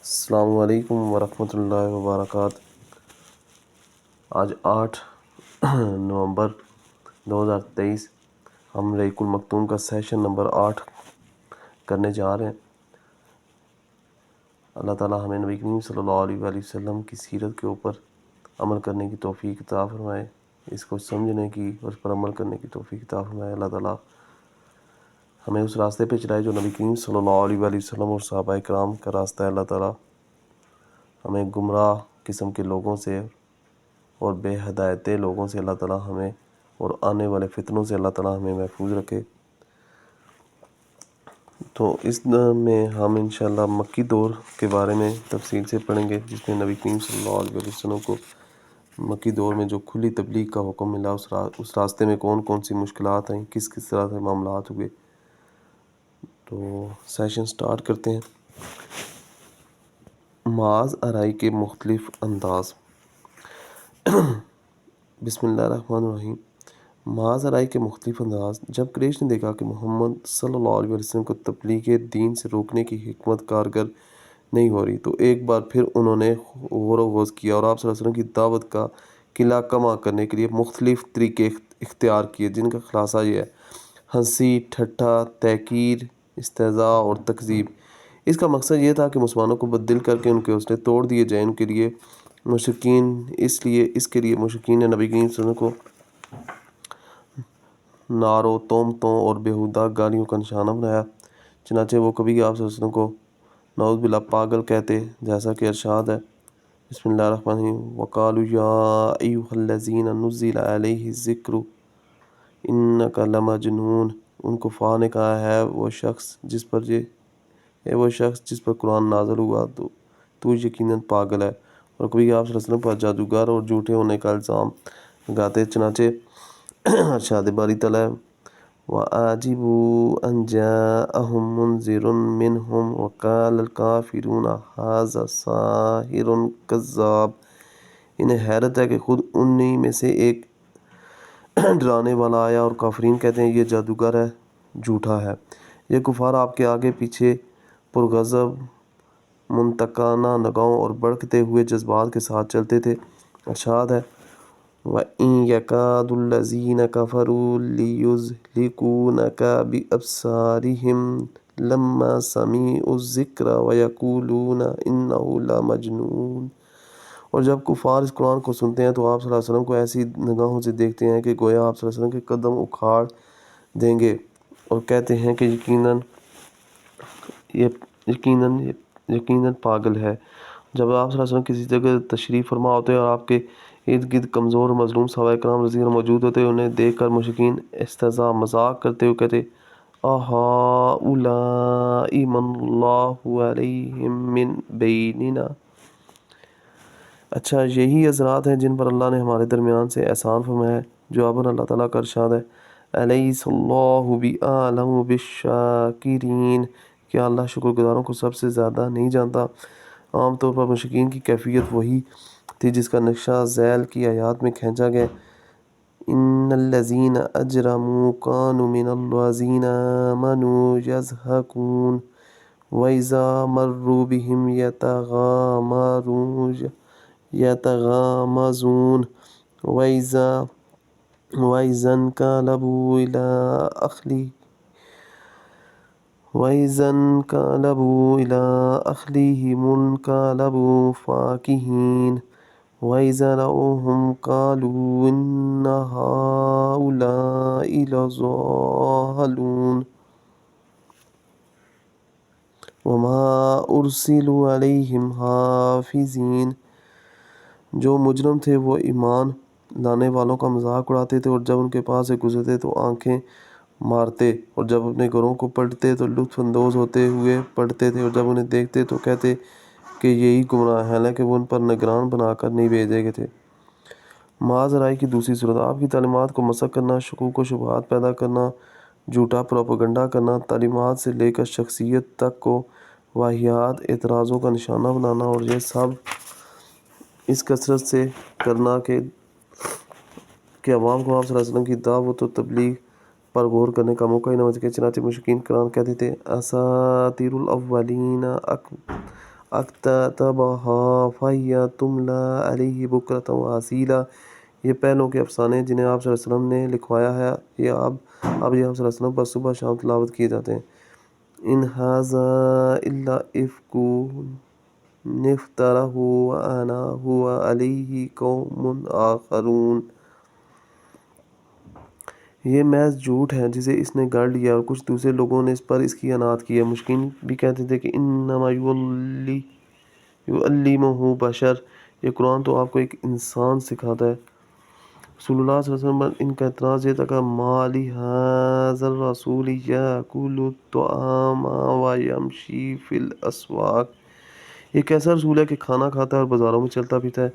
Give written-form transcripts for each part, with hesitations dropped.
السلام علیکم ورحمۃ اللہ وبرکاتہ۔ آج 8 نومبر 2023 ہم رحیق المختوم کا سیشن نمبر 8 کرنے جا رہے ہیں۔ اللہ تعالیٰ ہمیں نبی کریم صلی اللہ علیہ وآلہ وسلم کی سیرت کے اوپر عمل کرنے کی توفیق عطا فرمائے، اس کو سمجھنے کی اور اس پر عمل کرنے کی توفیق عطا فرمائے۔ اللہ تعالیٰ ہمیں اس راستے پہ چلائے جو نبی کریم صلی اللہ علیہ وآلہ وسلم اور صحابہ کرام کا راستہ ہے۔ اللہ تعالیٰ ہمیں گمراہ قسم کے لوگوں سے اور بے ہدایت لوگوں سے اللہ تعالیٰ ہمیں اور آنے والے فتنوں سے اللہ تعالیٰ ہمیں محفوظ رکھے۔ تو اس میں ہم انشاءاللہ مکی دور کے بارے میں تفصیل سے پڑھیں گے، جس میں نبی کریم صلی اللہ علیہ وسلم کو مکی دور میں جو کھلی تبلیغ کا حکم ملا، اس راستے میں کون کون سی مشکلات آئیں، کس کس طرح سے معاملات ہوئے۔ تو سیشن سٹارٹ کرتے ہیں۔ معاذ آرائی کے مختلف انداز۔ بسم اللہ الرحمن الرحیم۔ معاذ آرائی کے مختلف انداز۔ جب قریش نے دیکھا کہ محمد صلی اللہ علیہ وسلم کو تبلیغ دین سے روکنے کی حکمت کارگر نہیں ہو رہی، تو ایک بار پھر انہوں نے غور و خوض کیا اور آپ صلی اللہ علیہ وسلم کی دعوت کا قلعہ کما کرنے کے لیے مختلف طریقے اختیار کیے، جن کا خلاصہ یہ ہے: ہنسی، ٹھٹھا، تحقیر، استہزاء اور تکذیب۔ اس کا مقصد یہ تھا کہ مسلمانوں کو بددل کر کے ان کے حوصلے توڑ دیے جائیں۔ اس کے لیے مشرکین نے نبی کریم صلی اللہ علیہ وسلم کو نعروں، تہمتوں اور بیہودہ گالیوں کا نشانہ بنایا۔ چنانچہ وہ کبھی آپ صلی اللہ علیہ وسلم کو نعوذ باللہ پاگل کہتے، جیسا کہ ارشاد ہے۔ بسم اللہ الرحمن الرحیم۔ وَقَالُوا يَا أَيُّهَا الَّذِينَ نُزِّلَ عَلَيْهِ الذِّكْرُ إِنَّكَ لَمَجْنُونٌ۔ ان کفار نے کہا، ہے وہ شخص جس پر قرآن نازل ہوا تو یقیناً پاگل ہے۔ اور کبھی آپ صلی اللہ علیہ وسلم پر جادوگر اور جھوٹے ہونے کا الزام لگاتے۔ چنانچہ ارشاد باری تعالیٰ ہے، وَأَعْجِبُوا أَنْ جَاءَهُم مُنذِرٌ مِّنْهُمْ وَقَالَ الْكَافِرُونَ هَٰذَا سَاحِرٌ كَذَّابٌ۔ انہیں حیرت ہے کہ خود انہی میں سے ایک ڈرانے والا آیا اور کافرین کہتے ہیں یہ جادوگر ہے، جھوٹا ہے۔ یہ کفار آپ کے آگے پیچھے پرغضب، منطقانہ نگاہوں اور بھڑکتے ہوئے جذبات کے ساتھ چلتے تھے۔ ارشاد ہے، وَإِن يَكَادُ الَّذِينَ كَفَرُوا لِيُزْلِقُونَكَ بِأَبْصَارِهِمْ لَمَّا سَمِعُوا الذِّكْرَ وَيَقُولُونَ إِنَّهُ لَمَجْنُونٌ۔ اور جب کفار اس قرآن کو سنتے ہیں تو آپ صلی اللہ علیہ وسلم کو ایسی نگاہوں سے دیکھتے ہیں کہ گویا آپ صلی اللہ علیہ وسلم کے قدم اکھاڑ دیں گے، اور کہتے ہیں کہ یقیناً پاگل ہے۔ جب آپ صلی اللہ علیہ وسلم کسی جگہ تشریف فرما ہوتے اور آپ کے ارد گرد کمزور اور مظلوم صحابہ کرام رضی اللہ عنہم موجود ہوتے، انہیں دیکھ کر مشرکین استہزاء، مذاق کرتے ہوئے کہتے، أَهَٰؤُلَاءِ مَنَّ اللَّهُ عَلَيْهِم مِّن بَيْنِنَا۔ اچھا، یہی حضرات ہیں جن پر اللہ نے ہمارے درمیان سے احسان فرمایا ہے۔ جواباً اللہ تعالیٰ کا ارشاد ہے، أَلَيْسَ اللَّهُ بِأَعْلَمُ بِالشَّاکِرِينَ۔ کیا اللہ شکر گزاروں کو سب سے زیادہ نہیں جانتا؟ عام طور پر مشرکین کی کیفیت وہی تھی جس کا نقشہ ذیل کی آیات میں کھینچا گیا، إِنَّ الَّذِينَ أَجْرَمُوا كَانُوا مِنَ الَّذِينَ آمَنُوا يَضْحَكُونَ وَإِذَا مَرُّوا بِهِمْ يَتَغَامَزُونَ وَإِذَا انقلبوا إلى أهلهم انقلبوا فكهين وإذا رأوهم قالوا إن هؤلاء لضالون وما أرسلوا عليهم حافظين۔ جو مجرم تھے وہ ایمان لانے والوں کا مذاق اڑاتے تھے، اور جب ان کے پاس سے گزرتے تو آنکھیں مارتے، اور جب اپنے گھروں کو پلٹتے تو لطف اندوز ہوتے ہوئے پلٹتے تھے، اور جب انہیں دیکھتے تو کہتے کہ یہی گمراہ ہیں، حالانکہ وہ ان پر نگران بنا کر نہیں بھیجے گئے تھے۔ معاذ آرائی کی دوسری صورت۔ آپ کی تعلیمات کو مسخ کرنا، شکوک و شبہات پیدا کرنا، جھوٹا پروپیگنڈا کرنا، تعلیمات سے لے کر شخصیت تک کو واہیات اعتراضوں کا نشانہ بنانا، اور یہ سب اس کثرت سے کرنا کہ عوام کو آپ صلی اللہ علیہ وسلم کی دعوت و تبلیغ پر غور کرنے کا موقع ہی نہ مل سکے۔ چنانچہ مشرکین کرام کہتے تھے، اساطیر الاولین اکتتبها فہی تملی علیہ بکرۃ واسیلا۔ یہ پہلوں کے افسانے ہیں جنہیں آپ صلی اللہ علیہ وسلم نے لکھوایا ہے، یہ اب یہ آپ صلی اللہ علیہ وسلم پر صبح شام تلاوت کیے جاتے ہیں۔ ان ھذا الا افک افترہ وانہ علیہ قوم آخرون۔ یہ محض جھوٹ ہے جسے اس نے گڑھ لیا اور کچھ دوسرے لوگوں نے اس پر اس کی عناد کی ہے۔ مشرکین بھی کہتے تھے کہ انما یعلمہ بشر، یہ قرآن تو آپ کو ایک انسان سکھاتا ہے۔ رسول اللہ صلی اللہ علیہ وسلم پر ان کا اعتراض یہ تھا کہ ما لہذا الرسول یأکل الطعام ویمشی فی الاسواق، یہ کیسا رسول ہے کہ کھانا کھاتا ہے اور بازاروں میں چلتا پھرتا ہے۔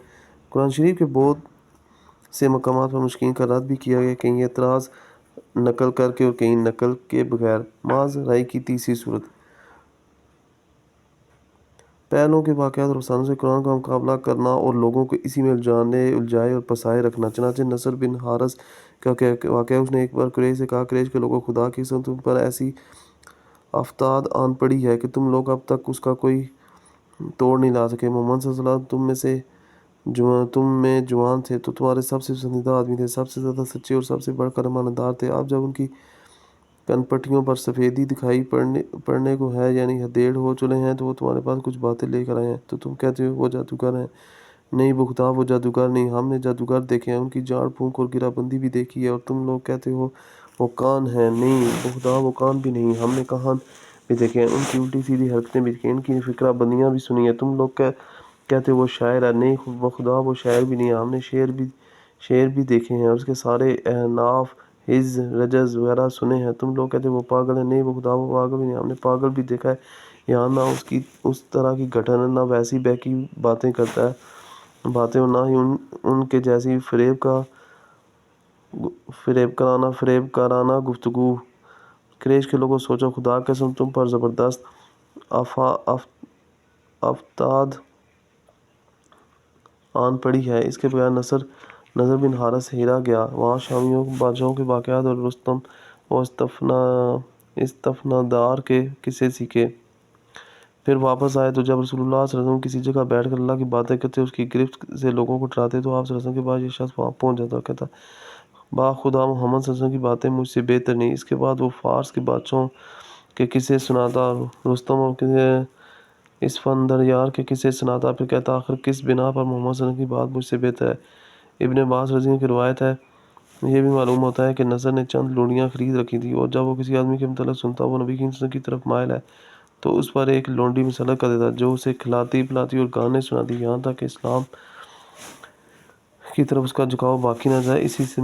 قرآن شریف کے بہت سے مقامات پر مشرکین کا رد بھی کیا گیا، کہیں اعتراض نقل کر کے اور کہیں نقل کے بغیر۔ معاذ رائے کی تیسری صورت، پہلوں کے واقعات اور افسانوں سے قرآن کا مقابلہ کرنا اور لوگوں کو اسی میں الجھائے اور پھنسائے رکھنا۔ چنانچہ نصر بن حارث کا واقعہ، اس نے ایک بار قریش سے کہا، قریش کے لوگوں، خدا کی قسم تم پر ایسی آفتاب آن پڑی ہے کہ تم لوگ اب تک اس کا کوئی توڑ نہیں لا سکے۔ محمد صلی اللہ علیہ وسلم تم میں جوان تھے تو تمہارے سب سے پسندیدہ آدمی تھے، سب سے زیادہ سچے اور سب سے بڑھ کر امانتدار تھے۔ اب جب ان کی کن پٹیوں پر سفیدی دکھائی پڑنے کو ہے، یعنی ہدیڑ ہو چلے ہیں، تو وہ تمہارے پاس کچھ باتیں لے کر آئے ہیں تو تم کہتے ہو وہ جادوگر ہیں۔ نہیں بخدا، وہ جادوگر نہیں، ہم نے جادوگر دیکھے ہیں، ان کی جھاڑ پھونک اور گرہ بندی بھی دیکھی ہے، اور تم لوگ کہتے ہو وہ کان ہیں۔ نہیں بخدا، وہ کان بھی نہیں، ہم نے کان بھی دیکھے ہیں، ان کی الٹی سیدھی حرکتیں بھی دیکھی ہیں، ان کی فقرہ بندیاں بھی سنی ہیں۔ تم لوگ کہتے ہو وہ شاعر ہے۔ نہیں بخدا، وہ شاعر بھی نہیں ہے، ہم نے شعر بھی دیکھے ہیں، اور اس کے سارے احناف، حز، رجز وغیرہ سنے ہیں۔ تم لوگ کہتے ہیں وہ پاگل ہے۔ نہیں بخدا، وہ پاگل بھی نہیں، ہم نے پاگل بھی دیکھا ہے، یہاں نہ اس طرح کی گٹھن ہے، نہ ویسی بہکی باتیں کرتا ہے باتیں، اور نہ ہی ان کے جیسی فریب کارانہ گفتگو۔ قریش کے لوگوں، سوچو خدا کی قسم تم پر زبردست آفتاب آن پڑی ہے۔ اس کے بغیر نصر بن حارث سے ہیرا گیا، وہاں شامیوں بادشاہوں کے واقعات اور رستم و استفندار کے قصے سیکھے۔ پھر واپس آئے تو جب رسول اللہ صلی اللہ علیہ وسلم کسی جگہ بیٹھ کر اللہ کی باتیں کرتے، اس کی گرفت سے لوگوں کو ڈراتے، تو آپ صلی اللہ علیہ وسلم کے پاس یہ شخص وہاں پہنچ جاتا اور کہتا، با خدا محمد صلی اللہ علیہ وسلم کی باتیں مجھ سے بہتر نہیں۔ اس کے بعد وہ فارس کے بادشاہوں کے قصے سناتا، رستم اور اسفندیار کے قصے سناتا، پھر کہتا آخر کس بنا پر محمد صلی اللہ علیہ وسلم کی بات مجھ سے بہتر ہے۔ ابن عباس رضی اللہ عنہ کی روایت ہے، یہ بھی معلوم ہوتا ہے کہ نصر نے چند لونڈیاں خرید رکھی تھیں، اور جب وہ کسی آدمی کے متعلق سنتا وہ نبی کریم صلی اللہ علیہ وسلم کی طرف مائل ہے تو اس پر ایک لونڈی مسلط کر دیتا، جو اسے کھلاتی پلاتی اور گانے سناتی، یہاں تک کہ اسلام کی طرف اس کا جھکاؤ باقی نہ جائے۔ اسی سے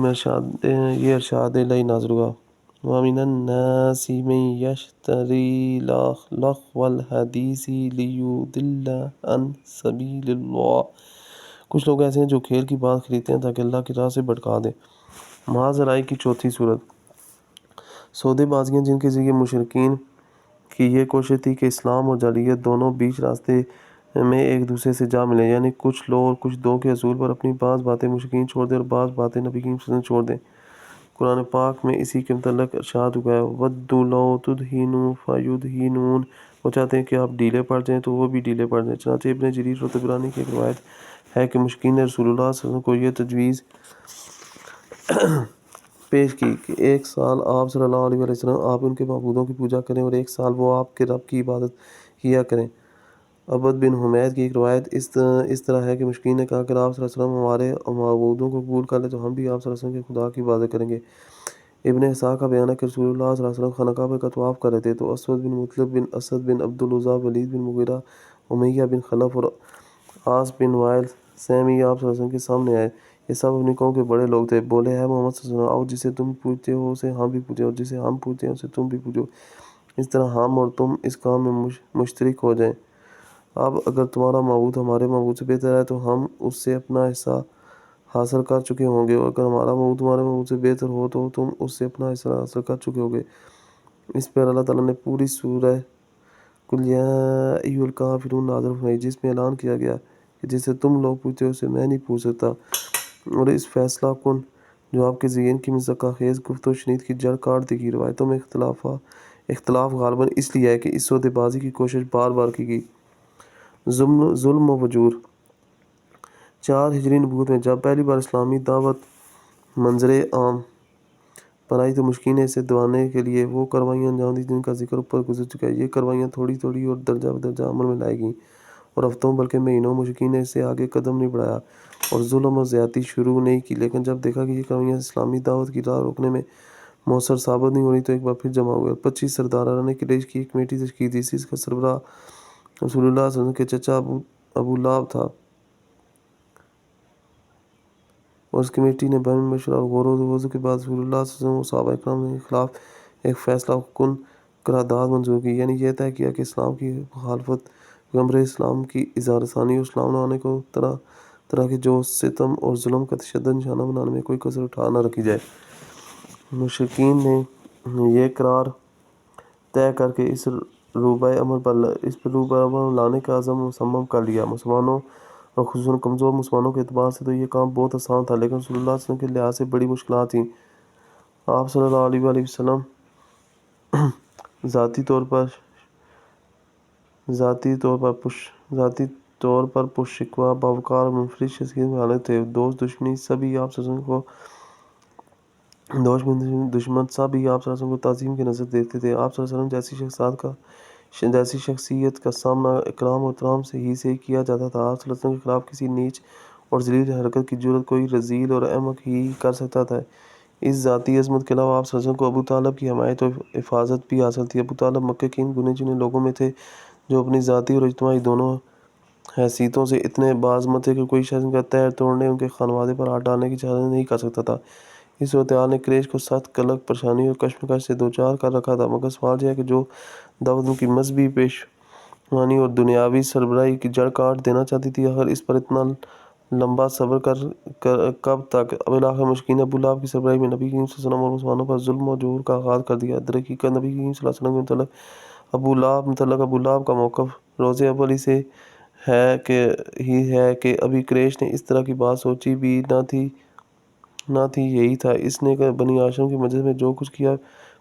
یہ ارشاد الہی نازل ہوا، وَمِنَ النَّاسِ مَن يَشْتَرِي لَهْوَ الْحَدِيثِ لِيُضِلَّ عَن سَبِيلِ اللَّهِ، کچھ لوگ ایسے ہیں جو کھیل کی بات خریدتے ہیں تاکہ اللہ کی راہ سے بھٹکا دیں۔ معاذ رائے کی چوتھی صورت، سودے بازیاں جن کے ذریعے مشرکین کی یہ کوشش تھی کہ اسلام اور جاہلیت دونوں بیچ راستے میں ایک دوسرے سے جا ملیں، یعنی کچھ لو اور کچھ دو کے اصول پر اپنی بعض باتیں مشرکین چھوڑ دیں اور بعض باتیں نبی کریم صلی اللہ علیہ وسلم چھوڑ دیں۔ قرآن پاک میں اسی کے متعلق ارشاد ہوا ہے، وَدُّوا لَوْ تُدْہِنُوا فَیُدْہِنُونَ، وہ چاہتے ہیں کہ آپ ڈھیلے پڑ جائیں تو وہ بھی ڈھیلے پڑ جائیں۔ چنانچہ ابن جریر اور طبرانی کی ایک روایت ہے کہ مشرکین نے رسول اللہ صلی اللہ علیہ وسلم کو یہ تجویز پیش کی کہ ایک سال آپ صلی اللہ علیہ وسلم آپ ان کے معبودوں کی پوجا کریں اور ایک سال وہ آپ کے رب کی عبادت کیا کریں۔ عبد بن حمید کی ایک روایت اس طرح ہے کہ مشرکین نے کہا کہ آپ صلی اللہ علیہ وسلم ہمارے معبودوں کو قبول کر لیں تو ہم بھی آپ صلی اللہ علیہ وسلم کے خدا کی عبادت کریں گے۔ ابن اسحاق کا بیان ہے کہ رسول اللہ صلی اللہ علیہ وسلم خانہ کعبہ کا طواف کر رہے تھے تو اسود بن مطلب بن اسد بن عبد العزیٰ، ولید بن مغیرہ، امیہ بن خلف اور عاص بن وائل سہمی آپ صلی اللہ علیہ وسلم کے سامنے آئے۔ یہ سب اپنی قوم کے بڑے لوگ تھے۔ بولے، ہے محمد صلی اللہ علیہ وسلم، آؤ جسے تم پوجتے ہو اسے ہم بھی پوجیں، اور جسے ہم پوجتے ہیں اسے تم بھی پوجو، اس طرح ہم اور تم اس کام میں مشترک ہو جائیں۔ اب اگر تمہارا معبود ہمارے معبود سے بہتر ہے تو ہم اس سے اپنا حصہ حاصل کر چکے ہوں گے، اور اگر ہمارا معبود تمہارے معبود سے بہتر ہو تو تم اس سے اپنا حصہ حاصل کر چکے ہوگے۔ اس پر اللہ تعالیٰ نے پوری سورہ قل یا ایھا الکافرون نازل فرمائی، جس میں اعلان کیا گیا کہ جسے تم لوگ پوجتے ہو اسے میں نہیں پوج سکتا، اور اس فیصلہ کن جو آپ کے ذہن کی مذاق خیز گفت و شنید کی جڑ کاٹ دے گی۔ روایتوں میں اختلاف غالباً اس لیے ہے کہ اس سودے بازی کی کوشش بار بار کی گئی۔ ظلم و وجور۔ 4 ہجری نبوت میں جب پہلی بار اسلامی دعوت منظر عام پر آئی تو مشرکین نے اسے دبانے کے لیے وہ کارروائیاں انجام دی جن کا ذکر اوپر گزر چکا ہے۔ یہ کارروائیاں تھوڑی تھوڑی اور درجہ بدرجہ عمل میں لائی گئیں اور ہفتوں بلکہ مہینوں مشرکین نے اس سے آگے قدم نہیں بڑھایا اور ظلم و زیادتی شروع نہیں کی، لیکن جب دیکھا کہ یہ کارروائیاں اسلامی دعوت کی راہ روکنے میں مؤثر ثابت نہیں ہو رہی تو ایک بار پھر جمع ہوئے اور 25 سرداران قریش کی ایک کمیٹی تشکیل دی۔ اس کا سربراہ رسول اللہ صلی اللہ علیہ وسلم کے چچا ابو لہب تھا اور اس کمیٹی نے بین مشورہ اور غور و خوض کے بعد رسول اللہ صلی اللہ علیہ وسلم و صحابہ کرام کے خلاف ایک فیصلہ کن قرارداد منظور کی، یعنی یہ طے کیا کہ اسلام کی مخالفت، پیغمبر اسلام کی اظہار ثانی اور اسلام لانے کو طرح طرح کے جو ستم اور ظلم کا تشدد نشانہ بنانے میں کوئی کسر اٹھا نہ رکھی جائے۔ مشرکین نے یہ قرار طے کر کے اس روبہ عمل لانے کا عزم مصمم کر لیا۔ مسلمانوں اور خصوصاً کمزور مسلمانوں کے اعتبار سے تو یہ کام بہت آسان تھا، لیکن رسول اللہ صلی اللہ علیہ وسلم کے لحاظ سے بڑی مشکلات تھیں۔ آپ صلی اللہ علیہ وآلہ وسلم ذاتی طور پر پرشکوہ، باوقار اور منفرد شخصیت میں حالت تھے۔ دوست دشمن سب ہی آپ صلی اللہ علیہ وسلم کو تعظیم کی نظر دیکھتے تھے۔ آپ صلی اللہ علیہ وسلم جیسی شخصیت کا سامنا اکرام و احترام سے ہی کیا جاتا تھا۔ آپ صلی اللہ علیہ وسلم کے خلاف کسی نیچ اور ذلیل حرکت کی جرأت کوئی رذیل اور احمق ہی کر سکتا تھا۔ اس ذاتی عظمت کے علاوہ آپ صلی اللہ علیہ وسلم کو ابو طالب کی حمایت اور حفاظت بھی حاصل تھی۔ ابو طالب مکے کے ان گنے چنے لوگوں میں تھے جو اپنی ذاتی اور اجتماعی دونوں حیثیتوں سے اتنے باعظمت تھے کہ کوئی شخص ان کا تیر توڑنے، ان کے خانوادے پر ہاتھ ڈالنے کی چاہت نہیں کر سکتا تھا۔ اس صورتحال نے قریش کو سخت قلق، پریشانی اور کشمکش سے دوچار کر رکھا تھا، مگر سوال یہ ہے کہ جو دعوت ان کی مذہبی پیشوانی اور دنیاوی سربراہی کی جڑ کاٹ دینا چاہتی تھی، آخر اس پر اتنا لمبا صبر کب تک؟ بالآخر مشرکین نے ابو لہب کی سربراہی میں نبی کریم صلی اللہ علیہ وسلم اور مسلمانوں پر ظلم و جور کا آغاز کر دیا۔ در حقیقت نبی کریم صلی اللہ علیہ وسلم کے متعلق ابو لہب کا موقف روز اول ہی سے ہے کہ ابھی قریش نے اس طرح کی بات سوچی بھی نہ تھی، یہی تھا اس نے بنی ہاشم کی مجلس میں جو کچھ کیا،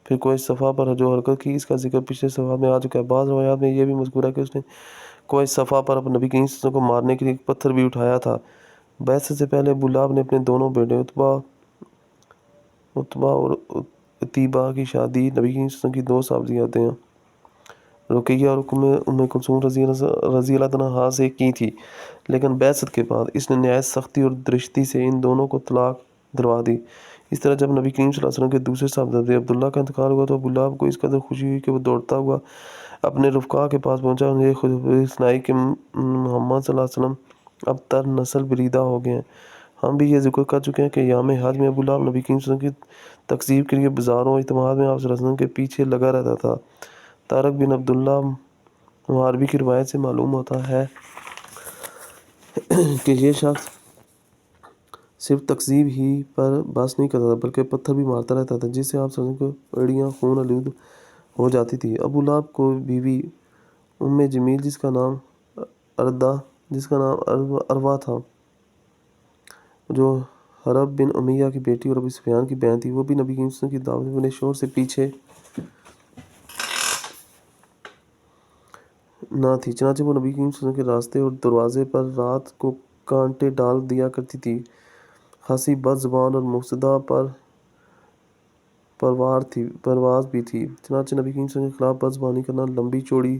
پھر کوئی صفحہ پر جو حرکت کی، اس کا ذکر پچھلے صفحات میں آ چکا ہے۔ بعض روایات میں یہ بھی مذکور ہے کہ اس نے کوئی صفحہ پر نبی کریم صلی اللہ علیہ وسلم کو مارنے کے لیے ایک پتھر بھی اٹھایا تھا۔ بعثت سے پہلے ابو لہب نے اپنے دونوں بیٹے عتبہ اور عتیبہ کی شادی نبی کریم صلی اللہ علیہ وسلم کی 2 صاحبزادیاں رقیہ اور ام کلثوم رضی اللہ عنہا سے کی تھی، لیکن بعثت کے بعد اس نے نہایت سختی اور درشتی سے ان دونوں کو طلاق دلوا دی۔ اس طرح جب نبی کریم صلی اللہ علیہ وسلم کے دوسرے صاحبزادے عبداللہ کا انتقال ہوا تو ابو لہب کو اس قدر خوشی ہوئی کہ وہ دوڑتا ہوا اپنے رفقا کے پاس پہنچا اور یہ خوشخبری سنائی کہ محمد صلی اللہ علیہ وسلم اب تر نسل بریدہ ہو گئے ہیں۔ ہم بھی یہ ذکر کر چکے ہیں کہ یام حج میں ابو لہب نبی کریم صلی اللہ علیہ وسلم کی تکذیب کے لیے بازاروں اور اجتماعات میں آپ صلی اللہ علیہ وسلم کے پیچھے لگا رہتا تھا۔ طارق بن عبداللہ محاربی کی روایت سے معلوم ہوتا ہے کہ یہ شخص صرف تکذیب ہی پر بس نہیں کرتا تھا بلکہ پتھر بھی مارتا رہتا تھا، جس سے آپ صلی اللہ علیہ وسلم کی ایڑیاں خون آلود ہو جاتی تھیں۔ ابو لہب کو بیوی ام جمیل جس کا نام عروہ تھا، جو حرب بن امیہ کی بیٹی اور ابو سفیان کی بہن تھی، وہ بھی نبی کریم صلی اللہ علیہ وسلم کی دعوت میں بڑے شور سے پیچھے نہ تھی، چنانچہ وہ نبی کریم صلی اللہ علیہ وسلم کے راستے اور دروازے پر رات کو کانٹے ڈال دیا کرتی تھی۔ خاصی بد زبان اور مفسدہ پرواز بھی تھی، چنانچہ نبی کریم صلی اللہ علیہ وسلم کے خلاف بد زبانی کرنا، لمبی چوڑی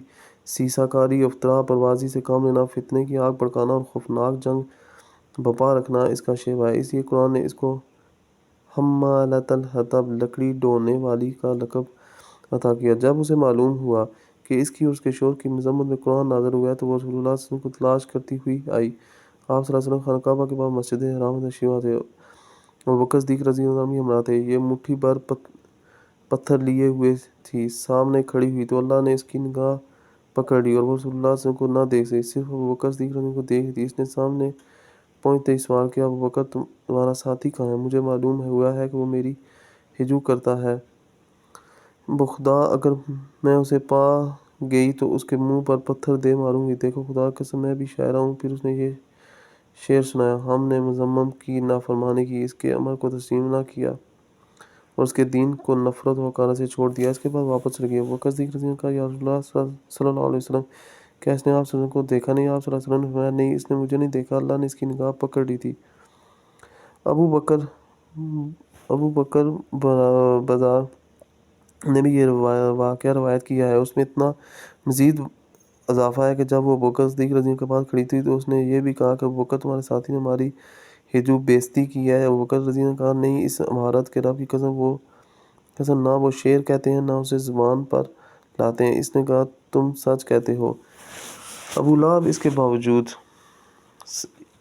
سیسہ کاری، افطرا پروازی سے کام لینا، فتنے کی آگ بھڑکانا اور خوفناک جنگ بپا رکھنا اس کا شیوا ہے۔ اس لیے قرآن نے اس کو حمالۃ الحطب، لکڑی ڈھونے والی کا لقب عطا کیا۔ جب اسے معلوم ہوا کہ اس کی اور اس کے شوہر کی مذمت میں قرآن نازل ہوا ہے تو وہ رسول اللہ صلی اللہ علیہ وسلم کو تلاش کرتی ہوئی آئی۔ آپ صلی اللہ علیہ وسلم خانہ کعبہ کے بعد مسجد حرام میں تشریف لے تھے اور ابوبکر صدیق رضی اللہ عنہ ہمراہ تھے۔ یہ مٹھی بھر پتھر لیے ہوئے تھی، سامنے کھڑی ہوئی تو اللہ نے اس کی نگاہ پکڑ لی اور وہ رسول اللہ صلی اللہ علیہ وسلم کو نہ دیکھ سکی، صرف ابوبکر صدیق رضی اللہ عنہ کو دیکھ تھی۔ اس نے سامنے پہنچتے ہی سوال کیا، ابوبکر تمہارا ساتھی کہاں ہے؟ مجھے معلوم ہوا ہے کہ وہ میری ہجو کرتا ہے، بخدا اگر میں اسے پا گئی تو اس کے منہ پر پتھر دے ماروں گی۔ دیکھو خدا کی قسم میں بھی شاعرہ ہوں۔ پھر اس نے یہ شعر سنایا، ہم نے مذمم کی نافرمانی کی، اس کے امر کو تسلیم نہ کیا اور اس کے دین کو نفرت و حقارت سے چھوڑ دیا، اس کے بعد واپس چلے گئے۔ ابوبکر صدیق رضی اللہ عنہ نے کہا، یا رسول اللہ صلی اللہ علیہ وسلم، کیا اس نے آپ صلی اللہ علیہ وسلم کو دیکھا نہیں؟ آپ صلی اللہ علیہ وسلم نے فرمایا نہیں، اس نے مجھے نہیں دیکھا، اللہ نے اس کی نگاہ پکڑ لی تھی۔ ابو بکر بازار نے بھی یہ واقعہ روایت کیا ہے۔ اس میں اتنا مزید اضافہ ہے کہ جب وہ بکر صدیق رضی اللہ عنہ کے پاس کھڑی تھی تو اس نے یہ بھی کہا کہ بکر تمہارے ساتھی نے ہماری ہجو بےزتی کی ہے۔ بکر رضی اللہ عنہ نے کہا نہیں، اس عمارت کے رب کی قسم نہ وہ شعر کہتے ہیں نہ اسے زبان پر لاتے ہیں۔ اس نے کہا تم سچ کہتے ہو۔ ابو لہب اس کے باوجود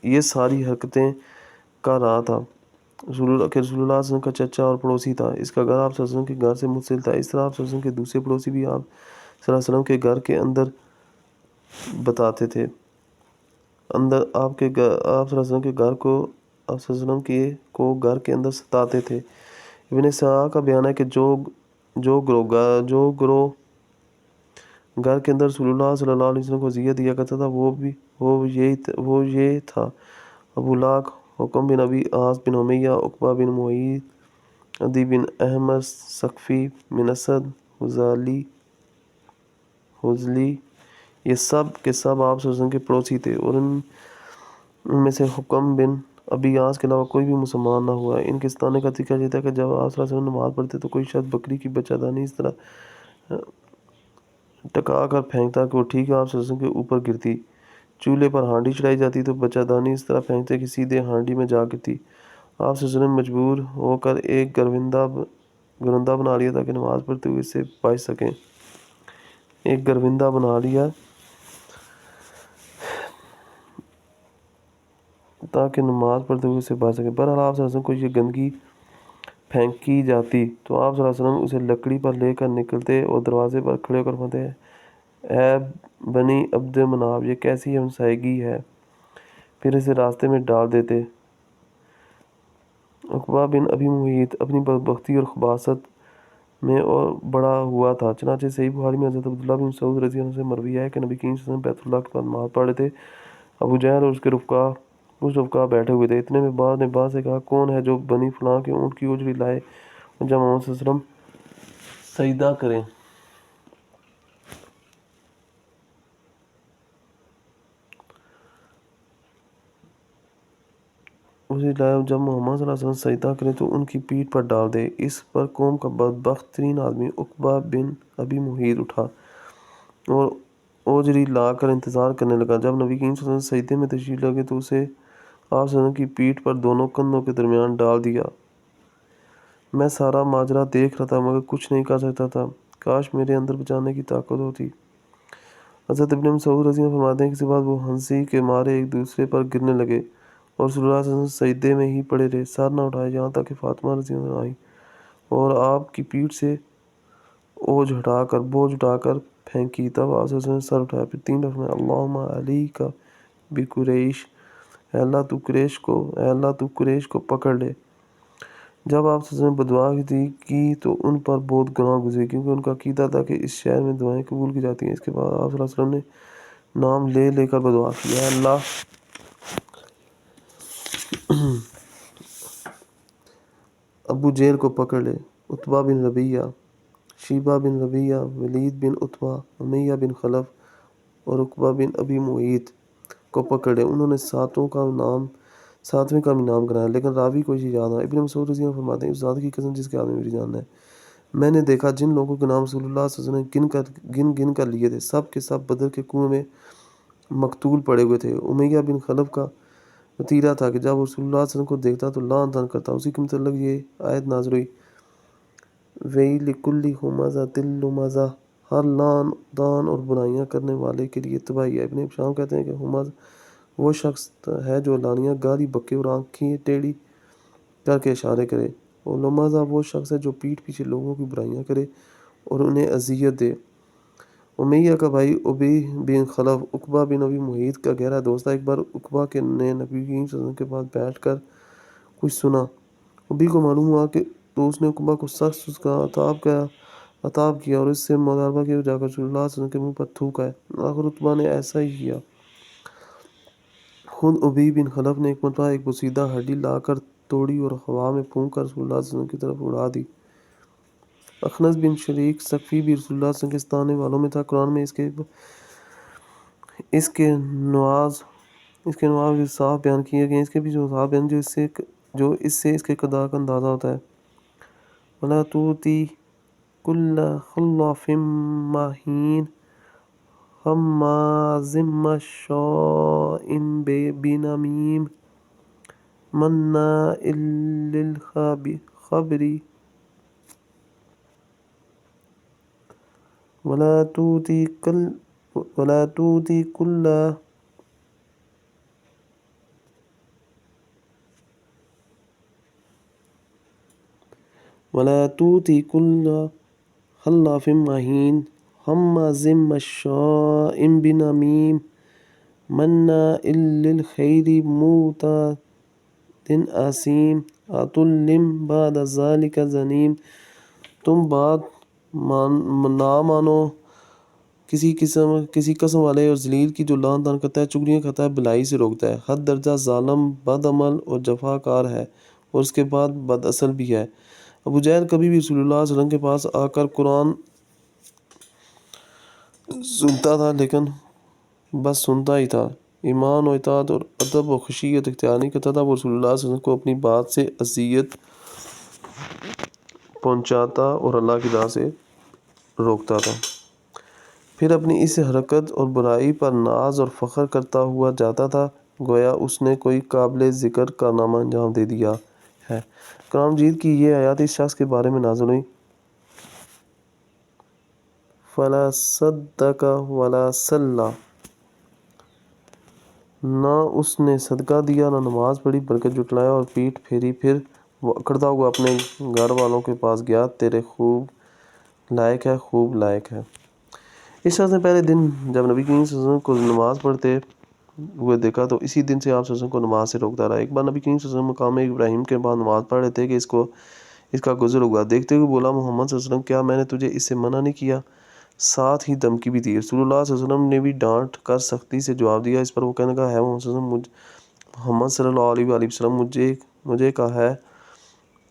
یہ ساری حرکتیں کر رہا تھا کہ رسول اللہ صلی اللہ علیہ وسلم کا چچا اور پڑوسی تھا۔ اس کا گھر آپ صلی اللہ علیہ وسلم کے گھر سے متصل تھا۔ اس طرح آپ صلی اللہ علیہ وسلم کے دوسرے پڑوسی بھی آپ صلی اللہ علیہ وسلم کے گھر کے اندر بتاتے تھے۔ آپ صلی اللہ علیہ وسلم کے گھر کو آپ صلی اللہ علیہ وسلم کو گھر کے اندر ستاتے تھے۔ ابن اسحاق کا بیان ہے کہ جو گروہ گھر کے اندر رسول اللہ صلی اللہ علیہ وسلم کو اذیت دیا کرتا تھا وہ یہ تھا: ابو لہب، حکم بن ابی عاص بن امیہ، عقبہ بن معیط، عدی بن احمس ثقفی بن اسد حذلی، یہ سب کے سب آپ صلی اللہ علیہ وسلم کے پڑوسی تھے، اور ان میں سے حکم بن ابی عاص کے علاوہ کوئی بھی مسلمان نہ ہوا۔ ان کے ستانے کا طریقہ یہ تھا کہ جب آپ صلی اللہ علیہ وسلم نماز پڑھتے تو کوئی شخص بکری کی بچہ دانی اس طرح ٹکا کر پھینکتا کہ وہ ٹھیک آپ صلی اللہ علیہ وسلم کے اوپر گرتی۔ چولہے پر ہانڈی چڑھائی جاتی تو بچہ دانی اس طرح پھینکتے کہ سیدھے ہانڈی میں جا گرتی۔ آپ صلی اللہ علیہ وسلم مجبور ہو کر ایک گروندہ بنا لیا تاکہ نماز پڑھتے ہوئے اس سے بچ سکیں۔ ایک گروندہ بنا لیا تاکہ نماز پڑھتے ہوئے اس سے بچ سکیں۔ بہرحال آپ صلی اللہ علیہ وسلم کو یہ گندگی پھینکی جاتی تو آپ صلی اللہ علیہ وسلم اسے لکڑی پر لے کر نکلتے اور دروازے پر کھڑے ہو کر فرماتے: اے بنی عبد مناف، یہ کیسی ہمسائیگی ہے؟ پھر اسے راستے میں ڈال دیتے۔ عقبہ بن ابی معیط اپنی بدبختی اور خباثت میں اور بڑا ہوا تھا، چنانچہ صحیح بخاری میں حضرت عبداللہ بن مسعود رضی اللہ عنہ سے مروی ہے کہ نبی کریم صلی اللہ علیہ وسلم بیت اللہ کے پاس نماز پڑھ رہے تھے۔ ابو جہل اور اس کے کچھ رفقا بیٹھے ہوئے تھے۔ اتنے میں بعض نے بعض سے کہا: کون ہے جو بنی فلاں کے اونٹ کی اجری لائے اور جب محمد صلی اللہ علیہ وسلم سجدہ کریں تو ان کی پیٹھ پر ڈال دے۔ اس پر قوم کا بدبخت ترین آدمی عقبہ بن ابی معیط اٹھا اور اوجری لا کر انتظار کرنے لگا۔ جب نبی کریم صلی اللہ علیہ وسلم سجدے میں تشریف لے گئے تو اسے آپ صلی اللہ علیہ وسلم کی پیٹھ پر دونوں کندھوں کے درمیان ڈال دیا۔ میں سارا ماجرا دیکھ رہا تھا مگر کچھ نہیں کر سکتا تھا، کاش میرے اندر بچانے کی طاقت ہوتی۔ حضرت ابن مسعود رضی اللہ عنہ فرماتے ہیں کہ اس کے بعد وہ ہنسی کے مارے ایک دوسرے پر گرنے لگے اور رسول اللہ صلی اللہ علیہ وسلم سجدے میں ہی پڑے رہے، سر نہ اٹھائے، یہاں تک کہ فاطمہ رضی اللہ عنہ آئی اور آپ کی پیٹھ سے بوجھ اٹھا کر پھینکی۔ تب آپ صلی اللہ علیہ وسلم نے سر اٹھایا، پھر 3 دفعہ فرمایا: اللہم علیک بقریش، اے اللہ تو قریش کو پکڑ لے۔ جب آپ صلی اللہ علیہ وسلم بدعا کی تو ان پر بہت گناہ گزری، کیونکہ ان کا عقیدہ تھا کہ اس شہر میں دعائیں قبول کی جاتی ہیں۔ اس کے بعد آپ صلی اللہ علیہ وسلم نے نام لے کر بدعا کی: اے اللہ ابو جہل کو پکڑ لے، عتبہ بن ربیعہ، شیبہ بن ربیعہ، ولید بن عتبہ، امیہ بن خلف اور عقبہ بن ابی معیط کو پکڑ لے۔ انہوں نے ساتویں کا بھی نام گنایا، لیکن راوی کو یہ یاد نہ۔ ابن مسعود رضی اللہ عنہ فرماتے ہیں: اس ذات کی قسم جس کے ہاتھ میں میری جان ہے، میں نے دیکھا جن لوگوں کے نام رسول اللہ صلی اللہ علیہ وسلم نے گن کر لیے تھے، سب کے سب بدر کے کنویں میں مقتول پڑے ہوئے تھے۔ امیہ بن خلف کا وتیرہ تھا کہ جب وہ رسول اللہ صلی اللہ علیہ وسلم کو دیکھتا تو لعن طعن کرتا۔ اسی کے متعلق یہ آیت نازل ہوئی: وَيْلٌ لِكُلِّ ہُمَزَةٍ لُمَزَةٍ، ہر لعن طعن اور برائیاں کرنے والے کے لیے تباہی ہے۔ ابن شام کہتے ہیں کہ ہمز وہ شخص ہے جو لانیہ گالی بکے اور آنکھیں ٹیڑھی کر کے اشارے کرے، اور لمزہ وہ شخص ہے جو پیٹھ پیچھے لوگوں کی برائیاں کرے اور انہیں اذیت دے۔ امیہ کا بھائی ابی بن خلف عقبہ بن ابی معیط کا گہرا دوست تھا۔ ایک بار عقبہ نے نبی کریم صلی اللہ علیہ وسلم کے پاس بیٹھ کر کچھ سنا۔ ابی کو معلوم ہوا تو اس نے عقبہ کو سخت اس کا عتاب کیا اور اس سے مطالبہ کیا کہ جا کر رسول اللہ صلی اللہ علیہ وسلم کے منہ پر تھوک آئے۔ آخر عقبہ نے ایسا ہی کیا۔ خود ابی بن خلف نے ایک مرتبہ ایک بوسیدہ ہڈی لا کر توڑی اور ہوا میں پھونک کر رسول اللہ صلی اللہ علیہ وسلم کی طرف اڑا دی۔ اخنس بن شریک ثقفی بھی رسول اللہ صلی اللہ علیہ وسلم کے ستانے والوں میں تھا۔ قرآن میں اس کے اس کے نواز صاف بیان کیے گئے، اس کے بھی جو صاف بیان جو اس سے اس کے قدار کا اندازہ ہوتا ہے۔ وَلَا تُؤْتِ كُلَّ خَلَّافٍ مَّهِينٍ هَمَّازٍ مَّشَّاءٍ بِنَمِيمٍ مَّنَّاعٍ لِّلْخَيْرِ وَلَا تُؤْتِ كُلَّ خَلَّافٍ مَّهِينٍ هَمَّازٍ مَّشَّاءٍ بِنَمِيمٍ مَّنَّاعٍ لِّلْخَيْرِ مُعْتَدٍ أَثِيمٍ عُتُلٍّ بَعْدَ ذَلِكَ زَنِيمٍ۔ تم بات نہ مانو کسی قسم والے اور ذلیل کی، جو لعن طعن کرتا ہے، چگلیاں کھاتا ہے، بھلائی سے روکتا ہے، حد درجہ ظالم، بد عمل اور جفا کار ہے، اور اس کے بعد بد اصل بھی ہے۔ ابو جہل کبھی بھی رسول اللہ صلی اللہ علیہ وسلم کے پاس آ کر قرآن سنتا تھا، لیکن بس سنتا ہی تھا، ایمان و اطاعت اور ادب و خشیت اختیار نہیں کرتا تھا۔ وہ رسول اللہ صلی اللہ علیہ وسلم کو اپنی بات سے اذیت پہنچاتا اور اللہ کی راہ سے روکتا تھا، پھر اپنی اس حرکت اور برائی پر ناز اور فخر کرتا ہوا جاتا تھا، گویا اس نے کوئی قابل ذکر کارنامہ انجام دے دیا ہے۔ قرآن مجید کی یہ آیات اس شخص کے بارے میں نازل ہوئی، فَلَا صَدَّقَ وَلَا صَلَّى، نہ اس نے صدقہ دیا، نہ نماز پڑھی، بلکہ جھٹلایا اور پیٹھ پھیری۔ پھر وہ اکڑتا ہوا اپنے گھر والوں کے پاس گیا، تیرے خوب لائق ہے۔ اس شخص نے پہلے دن جب نبی کریم صلی اللہ علیہ وسلم کو نماز پڑھتے ہوئے دیکھا تو اسی دن سے آپ صلی اللہ علیہ وسلم کو نماز سے روکتا رہا۔ ایک بار نبی کریم صلی اللہ علیہ وسلم مقام ابراہیم کے بعد نماز پڑھ رہے تھے کہ اس کا گزر ہوا، دیکھتے ہوئے بولا، محمد صلی اللہ علیہ وسلم، کیا میں نے تجھے اس سے منع نہیں کیا؟ ساتھ ہی دھمکی بھی دی۔ رسول اللہ صلی اللہ علیہ وسلم نے بھی ڈانٹ کر سختی سے جواب دیا۔ اس پر وہ کہنے لگا، ہے محمد صلی اللہ علیہ وآلہ وسلم مجھے کہا ہے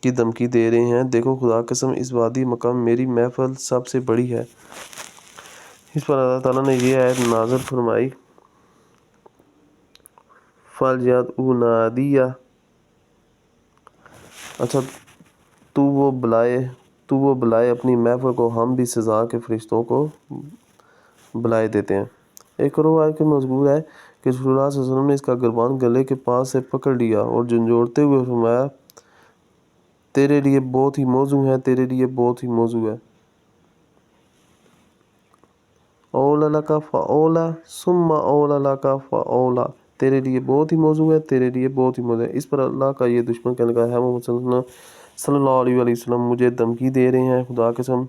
کہ دھمکی دے رہے ہیں، دیکھو خدا قسم اس وادی مکہ میں میری محفل سب سے بڑی ہے۔ اس پر اللہ تعالیٰ نے یہ آیت نازل فرمائی، فَلْيَدْعُ نَادِیَہُ، اچھا تو وہ بلائے اپنی محفل کو، ہم بھی سزا کے فرشتوں کو بلائے دیتے ہیں۔ ایک اور روایت کے مذکور ہے کہ رسول اللہ صلی اللہ علیہ وسلم نے اس کا گربان گلے کے پاس سے پکڑ لیا اور جھنجھوڑتے ہوئے فرمایا، تیرے لیے بہت ہی موزوں ہے، تیرے لیے بہت ہی موزوں ہے۔ اولا لک فاولا ثم اولا لک فاولا، تیرے لیے بہت ہی موزوں ہے، تیرے لیے بہت ہی موزوں ہے۔ اس پر اللہ کا یہ دشمن کہنے لگا، ہے محمد صلی اللہ علیہ وآلہ وسلم مجھے دھمکی دے رہے ہیں، خدا قسم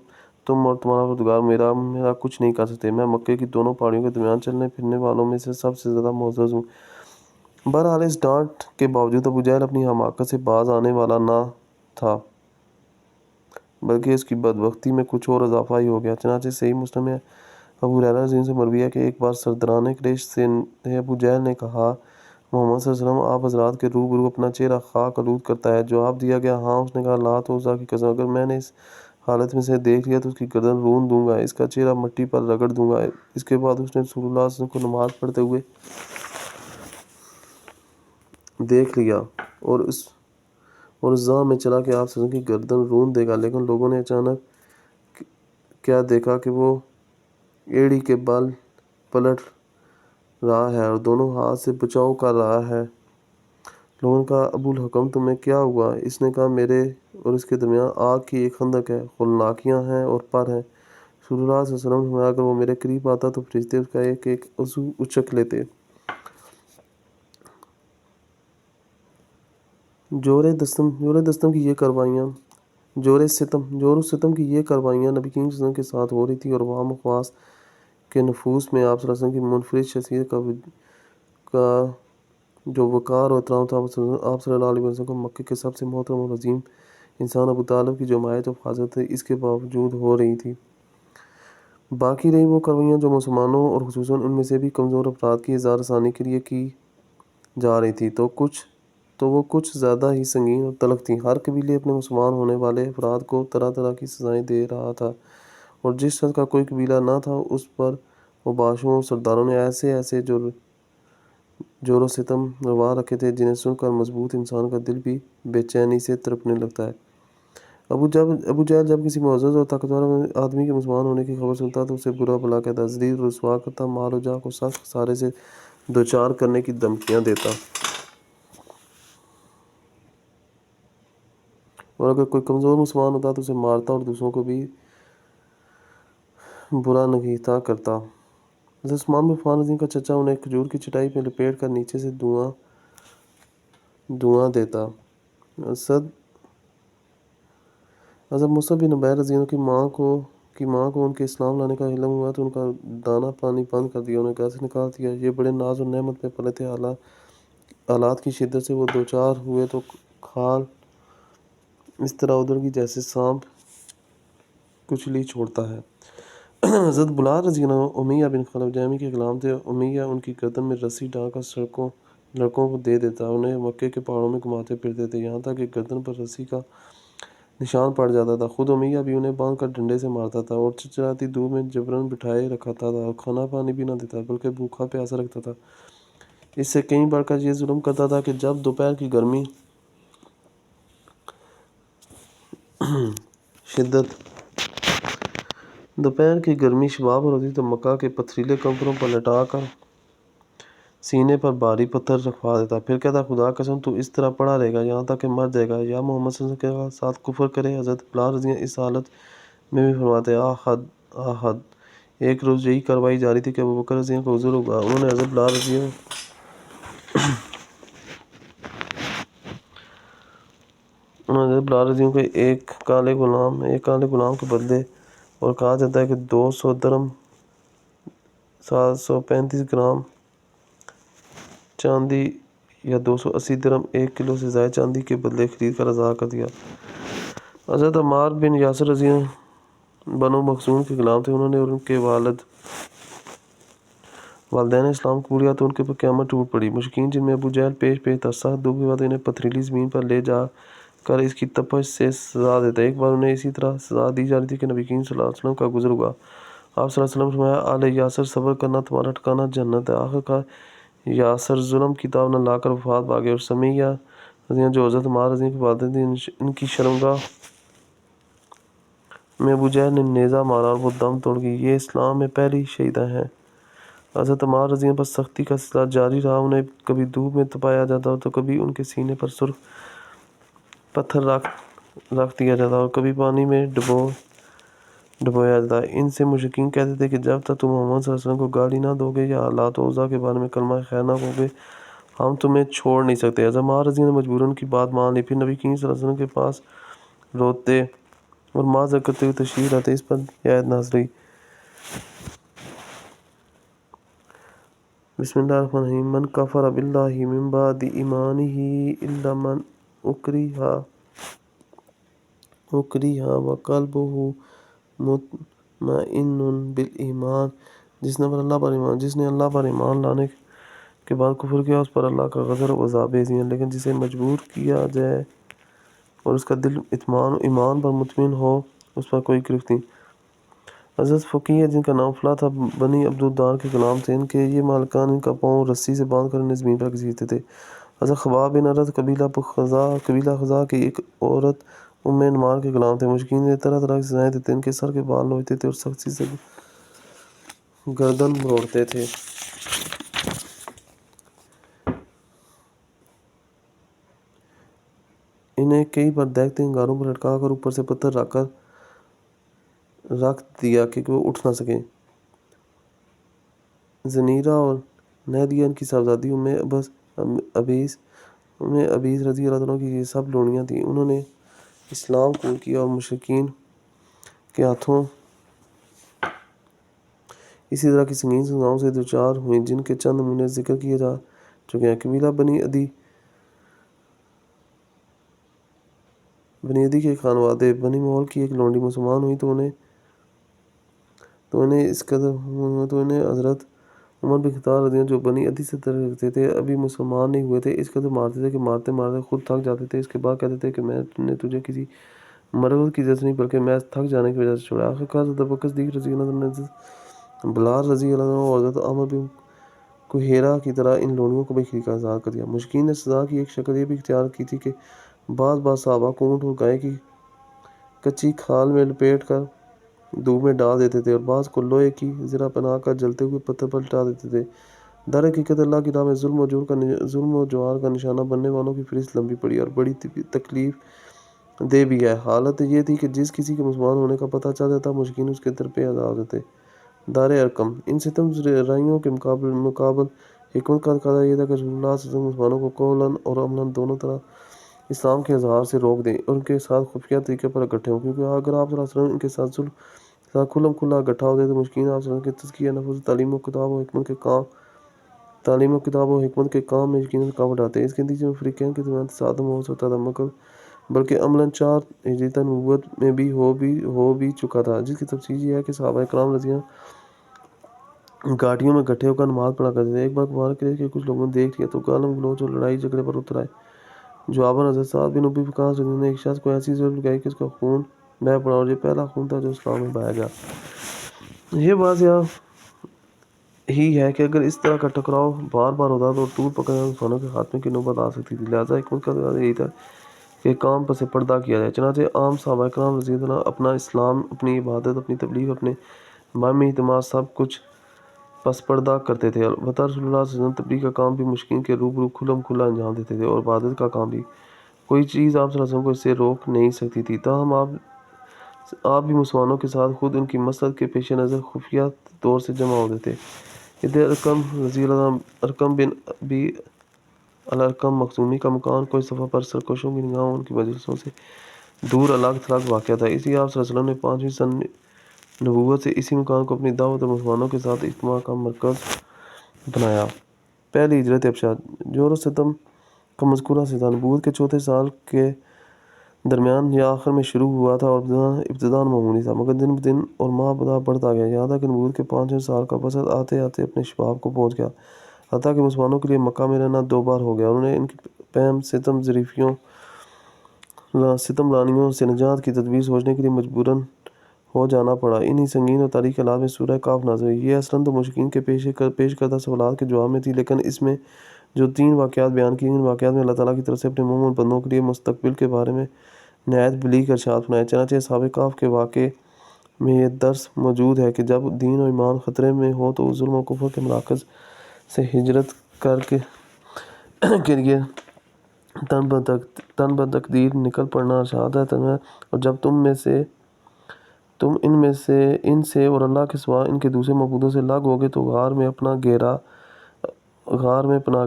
تم اور تمہارا پروردگار میرا کچھ نہیں کر سکتے، میں مکے کی دونوں پہاڑیوں کے درمیان چلنے پھرنے والوں میں سے سب سے زیادہ معزز ہوں۔ بہرحال اس ڈانٹ کے باوجود ابو جہل اپنی حماقت سے باز آنے والا نہ تھا، بلکہ اس کی بدبختی میں کچھ اور اضافہ ہی ہو گیا۔ چنانچہ صحیح مسلم ہے، ابو ہریرہ رضی اللہ عنہ سے مروی ہے کہ ایک بار سرداران قریش سے ابو جہل نے کہا، محمد صلی اللہ علیہ وسلم آپ حضرات کے روبرو اپنا چہرہ خاک آلود کرتا ہے۔ جواب دیا گیا، ہاں۔ اس نے کہا، لات و عزیٰ کی قسم، اگر میں نے اس حالت میں سے دیکھ لیا تو اس کی گردن رون دوں گا، اس کا چہرہ مٹی پر رگڑ دوں گا۔ اس کے بعد اس نے رسول اللہ صلی اللہ علیہ وسلم کو نماز پڑھتے ہوئے دیکھ لیا اور اس ذہن میں چلا کہ آپ صلی اللہ علیہ وسلم کی گردن رون دے گا، لیکن لوگوں نے اچانک کیا دیکھا کہ وہ ایڑی کے بل پلٹ رہا ہے اور دونوں ہاتھ سے بچاؤ کر رہا ہے۔ لوگوں نے کہا، ابو الحکم تمہیں کیا ہوا؟ اس نے کہا، میرے اور اس کے درمیان آگ کی ایک خندق ہے، غلناکیاں ہیں اور پر ہیں۔ رسول اللہ صلی اللہ علیہ وسلم نے فرمایا، اگر وہ میرے قریب آتا تو فرشتے اس کا ایک ایک عضو اچک لیتے۔ جور ستم کی یہ کاروائیاں نبی کریم صلی اللہ علیہ وسلم کے ساتھ ہو رہی تھی اور عوام و خواص کے نفوس میں آپ صلی اللہ علیہ وسلم کی منفرد شخصیت کا جو وقار و احترام تھا، آپ صلی اللہ علیہ وسلم کو مکے کے سب سے محترم اور عظیم انسان ابو طالب کی جو حمایت و حفاظت اس کے باوجود ہو رہی تھی۔ باقی رہی وہ کاروائیاں جو مسلمانوں اور خصوصاً ان میں سے بھی کمزور افراد کی اظہار ثانی کے لیے کی جا رہی تھی تو وہ کچھ زیادہ ہی سنگین اور تلخ تھیں۔ ہر قبیلے اپنے مسلمان ہونے والے افراد کو طرح طرح کی سزائیں دے رہا تھا، اور جس شخص کا کوئی قبیلہ نہ تھا اس پر وہ بادشاہوں اور سرداروں نے ایسے ایسے جور و ستم روا رکھے تھے جنہیں سن کر مضبوط انسان کا دل بھی بے چینی سے تڑپنے لگتا ہے۔ ابو جہل جب کسی معزز اور طاقتور آدمی کے مسلمان ہونے کی خبر سنتا تو اسے برا بھلا کہتا، ذلیل اور رسوا کرتا، مال و جاہ کو سخت خسارے سے دوچار کرنے کی دھمکیاں دیتا، اور اگر کوئی کمزور مسلمان ہوتا تو اسے مارتا اور دوسروں کو بھی برا نگہتا کرتا۔ حضرت عثمان بن عفان رضی اللہ عنہ کا چچا انہیں ایک کھجور کی چٹائی میں لپیٹ کر نیچے سے دھواں دیتا۔ حضرت مصعب بن عمیر رضی اللہ عنہ کی ماں کو ان کے اسلام لانے کا علم ہوا تو ان کا دانہ پانی بند کر دیا، انہیں گھر سے نکال دیا۔ یہ بڑے ناز اور نعمت میں پلے تھے، حالات کی شدت سے وہ دوچار ہوئے تو کھال اس طرح ادھر کی جیسے سانپ کچلی چھوڑتا ہے۔ حضرت بلال رضی اللہ عنہ امیہ بن خلف جہمی کے غلام تھے۔ امیہ ان کی گردن میں رسی ڈال کر لڑکوں کو دے دیتا، انہیں مکے کے پہاڑوں میں گھماتے پھرتے تھے، یہاں تک کہ گردن پر رسی کا نشان پڑ جاتا تھا۔ خود امیہ بھی انہیں باندھ کر ڈنڈے سے مارتا تھا اور چچراتی دھوپ میں جبراً بٹھائے رکھاتا تھا، اور کھانا پانی بھی نہ دیتا بلکہ بھوکا پیاسا رکھتا تھا۔ اس سے کہیں بڑھ کر یہ ظلم کرتا تھا کہ جب دوپہر کی گرمی شباب پر ہوتی تو مکہ کے پتھریلے کنکروں پر لٹا کر سینے پر بھاری پتھر رکھوا دیتا، پھر کہتا، خدا قسم تو اس طرح پڑا رہے گا یہاں تک کہ مر جائے گا یا محمد صلی اللہ علیہ وسلم کے ساتھ کفر کرے۔ حضرت بلال رضی اللہ عنہ اس حالت میں بھی فرماتے، آحد ایک روز یہی کارروائی جاری تھی کہ ابو بکر رضی اللہ عنہ کا عذر ہوا۔ انہوں نے حضرت بلال رضی اللہ عنہ کو ایک کالے غلام کے بدلے، اور کہا جاتا ہے کہ 200 درہم 735 گرام چاندی یا 280 درہم 1 کلو سے زائد چاندی کے بدلے خرید کر عطا کر دیا۔ حضرت عمار بن یاسر رضی اللہ عنہ بنو مخزوم کے غلام تھے، انہوں نے اور ان کے والدین اسلام قبول کیا تو ان کے پر قیامت ٹوٹ پڑی۔ مشرکین جن میں ابو جہل پیش تھا، سخت دھوپ کے بعد انہیں پتھریلی زمین پر لے جا کر اس کی تپش سے سزا دیتا۔ ایک بار انہیں اسی طرح سزا دی جا رہی تھی کہ نبی کریم صلی اللہ علیہ وسلم کا گزر ہوا۔ آپ صلی اللہ علیہ وسلم نے فرمایا، آل یاسر صبر کرنا تمہارا ٹھکانہ جنت ہے۔ آخر کار یاسر ظلم کی تاب نہ لا کر وفات پا گئے، اور سمیہ رضی اللہ عنہ جو حضرت عمار رضی اللہ عنہ کی والدہ تھیں، ان کی شرمگاہ میں ابو جہل نے نیزہ مارا اور وہ دم توڑ گئی۔ یہ اسلام میں پہلی شہیدہ ہیں۔ حضرت عمار رضی اللہ عنہ پر سختی کا سلسلہ جاری رہا، انہیں کبھی دھوپ میں تپایا جاتا تو کبھی ان کے سینے پر سرخ پتھر رکھ دیا جاتا اور کبھی پانی میں ڈبویا جاتا۔ ان سے مشرکین کہتے تھے کہ جب تک تم محمد صلی اللہ علیہ وسلم کو گالی نہ دو گے یا لات و عزیٰ کے بارے میں کلمہ خیر نہ کہو گے، ہم تمہیں چھوڑ نہیں سکتے۔ حضرت عمار رضی اللہ عنہ مجبوراً ان کی بات مان لی، پھر نبی کریم صلی اللہ علیہ وسلم کے پاس روتے اور معذرت کرتے ہوئے تشریف لاتے۔ اس پر یہ آیت نازل ہوئی، بسم اللہ الرحمن الرحیم، من کفر باللہ من بعد ایمانہ الا من اکرہ وقلبہ مطمئن بالایمان۔ جس نے اللہ پر ایمان لانے کے بعد کفر کیا، اس پر اللہ کا غضب و عذاب عظیم ہے، لیکن جسے مجبور کیا جائے اور اس کا دل ایمان پر مطمئن ہو، اس پر کوئی گرفت نہیں۔ حضرت فقیہ جن کا نام فلاح تھا، بنی عبدالدار کے غلام تھے، ان کے یہ مالکان ان کا پاؤں رسی سے باندھ کر انہیں زمین پر گھسیٹتے تھے۔ حضرت خباب بن عرد قبیلہ خزاع کی ایک عورت ام انمار کے غلام تھے۔ مشرکین انہیں طرح طرح کی سزائیں دیتے، ان کے سر کے بال نوچتے تھے اور سختی سے گردن مروڑتے تھے۔ انہیں کئی بار دیکھتے انگاروں پر لٹکا کر اوپر سے پتھر رکھ دیا کہ وہ اٹھ نہ سکیں۔ زنیرہ اور نہدیہ ان کی صاحبزادی ام ابیس رضی اللہ عنہ کی یہ سب لونیاں تھیں۔ انہوں نے اسلام قبول کیا اور مشرکین کے ہاتھوں اسی طرح کی سنگین سزاؤں سے دوچار ہوئیں، جن کے چند نمونے ذکر کیے جا چکے ہیں۔ قبیلہ بنی عدی کے خانوادے بنی مول کی ایک لونڈی مسلمان ہوئی تو انہیں حضرت عمر بن خطاب رضی اللہ عنہ جو بنی عدی سے تعلق رکھتے تھے ابھی مسلمان نہیں ہوئے تھے، اس قدر مارتے تھے کہ مارتے مارتے خود تھک جاتے تھے۔ اس کے بعد کہتے تھے کہ میں نے تجھے کسی مرض کی وجہ سے نہیں بلکہ میں تھک جانے کی وجہ سے چھوڑا۔ آخر کار حضرت ابوبکر صدیق رضی اللہ عنہ نے بلال رضی اللہ عنہ اور حضرت عامر بن کوہیرا کی طرح ان لونیوں کو بھی کا اظہار کر دیا۔ مشرکین نے سزا کی ایک شکل یہ بھی اختیار کی تھی کہ بعض صحابہ کو اونٹ اور گائے کی کچی کھال میں لپیٹ کر دھوپ میں ڈال دیتے تھے اور بعض کو لوہے کی زرہ بنا کر جلتے ہوئے پتھر پر لٹا دیتے تھے۔ در حقیقت اللہ کی راہ میں ظلم و جوار کا نشانہ بننے والوں کی فہرست لمبی پڑی اور بڑی تکلیف دہ بھی ہے۔ حالت یہ تھی کہ جس کسی کے مسلمان ہونے کا پتہ چل جاتا مشرکین اس کے در پہ آ جاتے۔ دار ارقم ان ستم رائیوں کے مقابل حکمت کا تقاضا یہ تھا کہ رسول اللہ صلی اللہ علیہ وسلم مسلمانوں کو قولاً اور عملاً دونوں طرح اسلام کے اظہار سے روک دیں اور ان کے ساتھ خفیہ طریقے پر اکٹھے ہوں، کیونکہ اگر آپ صلی اللہ علیہ وسلم ان کے ساتھ کھلم کھلا اکٹھا ہوتے تو مشرکین آپ صلی اللہ علیہ وسلم کے تزکیہ نفس تعلیم و کتاب و حکمت کے کام میں یقیناً رکاوٹ آتے۔ اس کے نتیجے میں فریقین کے درمیان تصادم ہو سکتا تھا، بلکہ عملاً 4 ہجری تک نبوت میں بھی ہو بھی چکا تھا، جس کی تفصیل یہ ہے کہ صحابہ کرام رضی اللہ گاڑیوں میں اکٹھے ہو کر نماز پڑھا کرتے تھے۔ ایک بار مبارک رہے کہ کچھ لوگوں نے دیکھ لیا تو گالم گلوچ اور لڑائی جھگڑے پر اتر آئے۔ جواباً حضرت سعد بن ابی وقاص رضی اللہ عنہ نے ایک شخص کو ایسی ضرورت لگائی کہ اس کا خون بہہ پڑا اور یہ پہلا خون تھا جو اسلام میں بہایا گیا۔ یہ واضح ہی ہے کہ اگر اس طرح کا ٹکراؤ بار بار ہوتا تو ٹوٹ پکڑ مسلمانوں کے خاتمے کی نوبت آ سکتی تھی، لہٰذا حکمت کا تقاضا یہی تھا کہ کام پس پردہ کیا جائے۔ چنانچہ عام صحابہ کرام رضی اللہ عنہ اپنا اسلام، اپنی عبادت، اپنی تبلیغ، اپنے باہمی اعتماد سب کچھ پس پردہ کرتے تھے۔ البتہ رسول اللہ صلی اللہ علیہ وسلم تبلیغ کا کام بھی مشرکین کے روبرو کھلم کھلا انجام دیتے تھے اور عبادت کا کام بھی۔ کوئی چیز آپ صلی اللہ علیہ وسلم کو اس سے روک نہیں سکتی تھی۔ تاہم آپ بھی مسلمانوں کے ساتھ خود ان کی مصلحت کے پیش نظر خفیہ طور سے جمع ہوتے تھے۔ ادھر ارقم رضی اللہ عنہ ارقم بن ابی الارقم مخزومی کا مکان کوئی صفحہ پر سرکشوں کی نگاہوں ان کی مجلسوں سے دور الگ تھلگ واقع تھا، اس لیے آپ صلی اللہ علیہ وسلم نے 5ویں سن نبوت سے اسی مکان کو اپنی دعوت اور مسلمانوں کے ساتھ اجتماع کا مرکز بنایا۔ پہلی ہجرت حبشہ جور و ستم کا مذکورہ سلسلہ نبوت کے چوتھے سال کے درمیان یا آخر میں شروع ہوا تھا اور ابتداءً معمولی تھا، مگر دن بدن اور ماہ بدماہ بڑھتا گیا، یہاں تک کہ نبوت کے 5ویں سال کا وسط آتے آتے اپنے شباب کو پہنچ گیا، حتیٰ کہ مسلمانوں کے لیے مکہ میں رہنا 2 بار ہو گیا۔ انہیں ان کے پہم ستم رانیوں سے نجات کی تدبیر سوچنے کے لیے مجبوراً ہو جانا پڑا۔ انہی سنگین اور تاریک حالات میں سورہ کاف نازل ہوئی۔ یہ اصلاً تو مشرکین کے پیش کردہ سوالات کے جواب میں تھی، لیکن اس میں جو 3 واقعات بیان کیے ان واقعات میں اللہ تعالیٰ کی طرف سے اپنے مومن بندوں کے لیے مستقبل کے بارے میں نہایت بلیغ ارشاد فرمائے۔ چنانچہ اصحاب کہف کے واقعے میں یہ درس موجود ہے کہ جب دین و ایمان خطرے میں ہو تو ظلم و کفر کے مراکز سے ہجرت کے لیے تن بتقدیر نکل پڑنا ارشاد ہے، اور جب تم ان سے اور اللہ کے سوا ان کے دوسرے معبودوں سے الگ ہوگے تو غار میں پناہ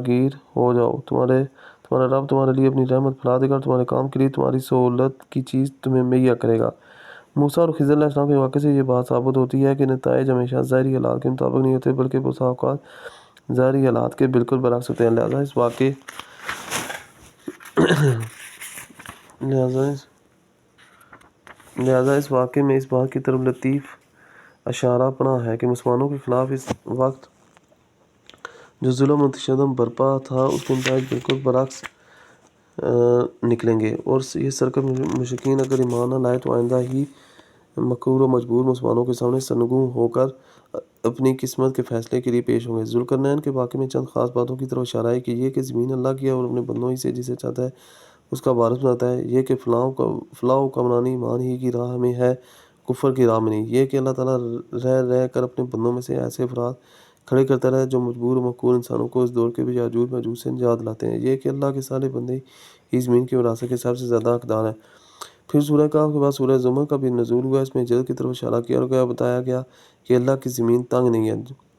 گیر ہو جاؤ، تمہارا رب تمہارے لیے اپنی رحمت پھیلا دے گا اور تمہارے کام کے لیے تمہاری سہولت کی چیز تمہیں مہیا کرے گا۔ موسیٰ اور خضر علیہ السلام کے واقعے سے یہ بات ثابت ہوتی ہے کہ نتائج ہمیشہ ظاہری حالات کے مطابق نہیں ہوتے، بلکہ بعض اوقات ظاہری حالات کے بالکل برعکس ہوتے ہیں۔ لہٰذا اس واقعے میں اس بات کی طرف لطیف اشارہ پناہ ہے کہ مسلمانوں کے خلاف اس وقت جو ظلم و تشدد برپا تھا اس کے نتائج بالکل برعکس نکلیں گے، اور یہ سرکش مشرکین اگر ایمان نہ لائے تو آئندہ ہی مقہور و مجبور مسلمانوں کے سامنے سرنگوں ہو کر اپنی قسمت کے فیصلے کے لیے پیش ہوں گے۔ ذوالقرنین کے واقعے میں چند خاص باتوں کی طرف اشارہ ہے کہ یہ کہ زمین اللہ کی ہے اور اپنے بندوں ہی سے جسے چاہتا ہے اس کا وارث بناتا ہے، یہ کہ فلاح و کامرانی ایمان ہی کی راہ میں ہے، کفر کی راہ میں نہیں، یہ کہ اللہ تعالیٰ رہ کر اپنے بندوں میں سے ایسے افراد کھڑے کرتا رہے جو مجبور و مقہور انسانوں کو اس دور کے بھی یاجوج ماجوج سے نجات دلاتے ہیں، یہ کہ اللہ کے صالح بندے ہی زمین کی وراثت کے سب سے زیادہ حقدار ہیں۔ پھر سورہ کہف کے بعد سورہ زمر کا بھی نزول ہوا، اس میں ہجرت کی طرف اشارہ کیا گیا، بتایا گیا کہ اللہ کی زمین تنگ نہیں ہے۔